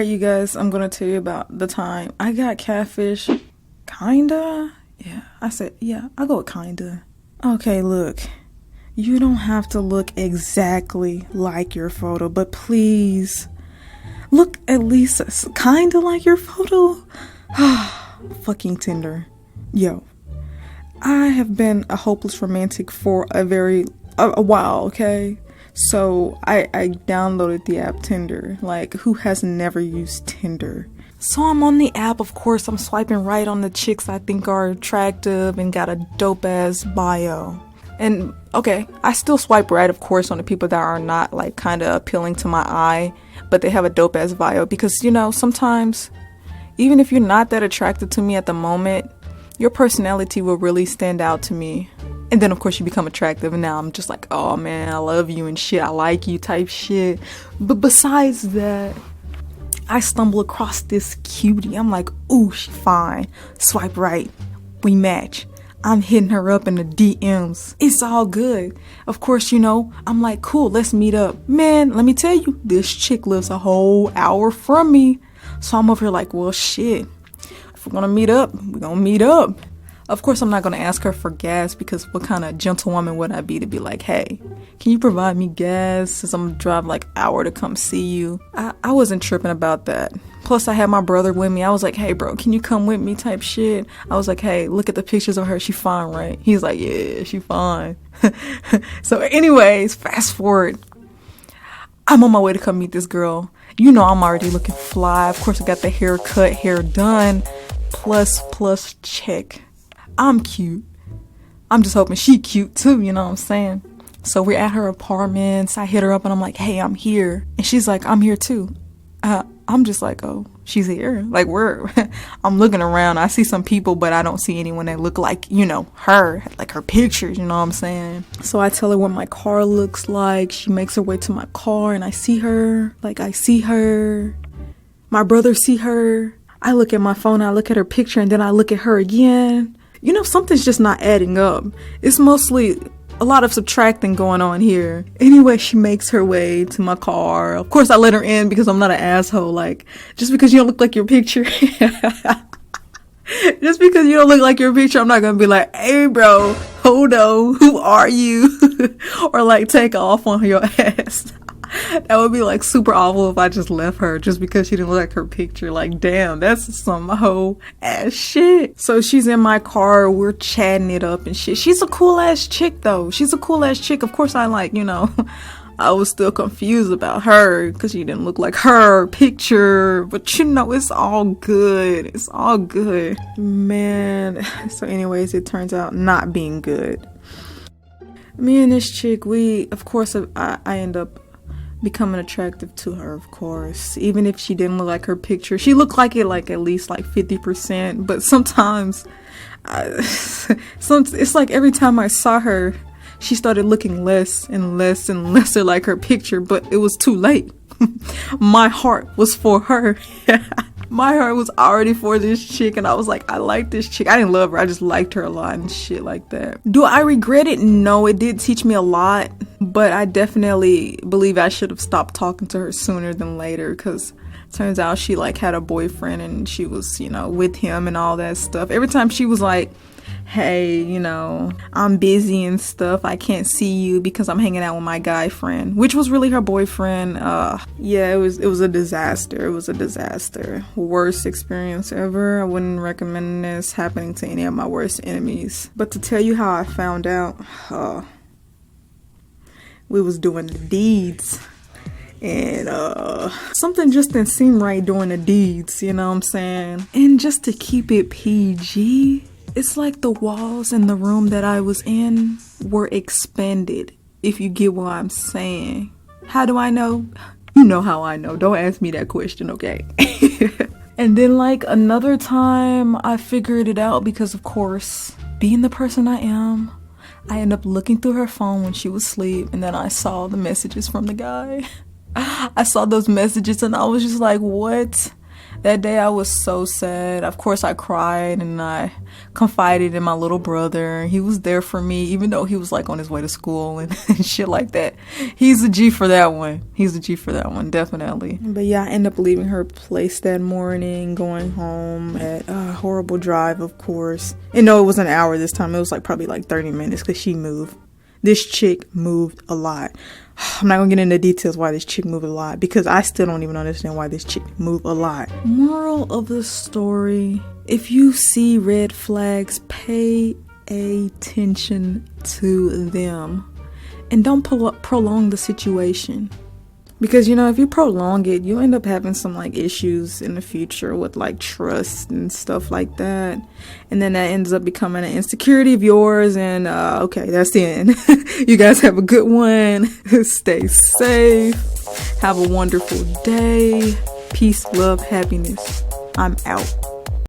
Alright, you guys, I'm gonna tell you about the time I got catfish. Kinda? Yeah, I said, yeah, I'll go with kinda. Okay, look. You don't have to look exactly like your photo, but please look at least kinda like your photo. Fucking Tinder. Yo, I have been a hopeless romantic for a while, okay? So I downloaded the app Tinder. Like, who has never used Tinder? So I'm on the app, of course. I'm swiping right on the chicks I think are attractive and got a dope ass bio. And okay, I still swipe right, of course, on the people that are not like kind of appealing to my eye, but they have a dope ass bio, because you know, sometimes even if you're not that attracted to me at the moment, your personality will really stand out to me. And then of course you become attractive, and now I'm just like, oh man, I love you and shit, I like you type shit. But besides that, I stumble across this cutie. I'm like, ooh, she fine. Swipe right, we match. I'm hitting her up in the DMs. It's all good. Of course, you know, I'm like, cool, let's meet up. Man, let me tell you, this chick lives a whole hour from me. So I'm over here like, well, shit. If we're gonna meet up, we're gonna meet up. Of course, I'm not gonna ask her for gas, because what kind of gentlewoman would I be to be like, hey, can you provide me gas since I'm gonna drive like an hour to come see you? I wasn't tripping about that. Plus, I had my brother with me. I was like, hey, bro, can you come with me type shit? I was like, hey, look at the pictures of her. She fine, right? He's like, yeah, she fine. So anyways, fast forward. I'm on my way to come meet this girl. You know, I'm already looking fly. Of course, I got the haircut, hair done. Plus check. I'm cute. I'm just hoping she cute too, you know what I'm saying? So we're at her apartment. I hit her up and I'm like, hey, I'm here. And she's like, I'm here too. I'm just like, oh, she's here. Like, I'm looking around. I see some people, but I don't see anyone that look like, you know, her, like her pictures, you know what I'm saying? So I tell her what my car looks like. She makes her way to my car and I see her. Like, I see her. My brother see her. I look at my phone, I look at her picture, and then I look at her again. You know, something's just not adding up. It's mostly a lot of subtracting going on here. Anyway, she makes her way to my car. Of course, I let her in because I'm not an asshole. Like, just because you don't look like your picture. Just because you don't look like your picture, I'm not going to be like, hey, bro, hold on, who are you? Or like take off on your ass. That would be like super awful if I just left her just because she didn't look like her picture. Like, damn, that's some whole ass shit. So she's in my car, we're chatting it up and shit. She's a cool ass chick though. She's a cool ass chick. Of course, I like, you know, I was still confused about her because she didn't look like her picture. But you know, it's all good. It's all good. Man. So anyways, it turns out not being good. Me and this chick, of course, I end up becoming attractive to her, of course. Even if she didn't look like her picture, she looked like it like at least like 50%. But sometimes it's like every time I saw her, she started looking less and less and lesser like her picture. But it was too late. My heart was for her. My heart was already for this chick, and I was like, I like this chick. I didn't love her, I just liked her a lot and shit like that. Do I regret it? No, it did teach me a lot, but I definitely believe I should have stopped talking to her sooner than later, because turns out she like had a boyfriend and she was, you know, with him and all that stuff. Every time she was like, hey, you know, I'm busy and stuff, I can't see you because I'm hanging out with my guy friend, which was really her boyfriend. Yeah, it was a disaster. It was a disaster. Worst experience ever. I wouldn't recommend this happening to any of my worst enemies. But to tell you how I found out, we was doing the deeds. And something just didn't seem right doing the deeds, you know what I'm saying? And just to keep it PG, it's like the walls in the room that I was in were expanded, if you get what I'm saying. How do I know? You know how I know. Don't ask me that question, okay? And then like another time I figured it out because, of course, being the person I am, I ended up looking through her phone when she was asleep, and then I saw the messages from the guy. I saw those messages and I was just like, what That day I was so sad. Of course I cried and I confided in my little brother. He was there for me, even though he was like on his way to school and shit like that. He's a G for that one. He's a G for that one, definitely. But yeah, I ended up leaving her place that morning, going home at a horrible drive, of course. And no, it was an hour this time. It was like probably like 30 minutes because she moved. This chick moved a lot. I'm not gonna get into details why this chick moved a lot, because I still don't even understand why this chick moved a lot. Moral of the story: if you see red flags, pay attention to them and don't prolong the situation. Because, you know, if you prolong it, you end up having some like issues in the future with like trust and stuff like that. And then that ends up becoming an insecurity of yours. And okay, that's the end. You guys have a good one. Stay safe. Have a wonderful day. Peace, love, happiness. I'm out.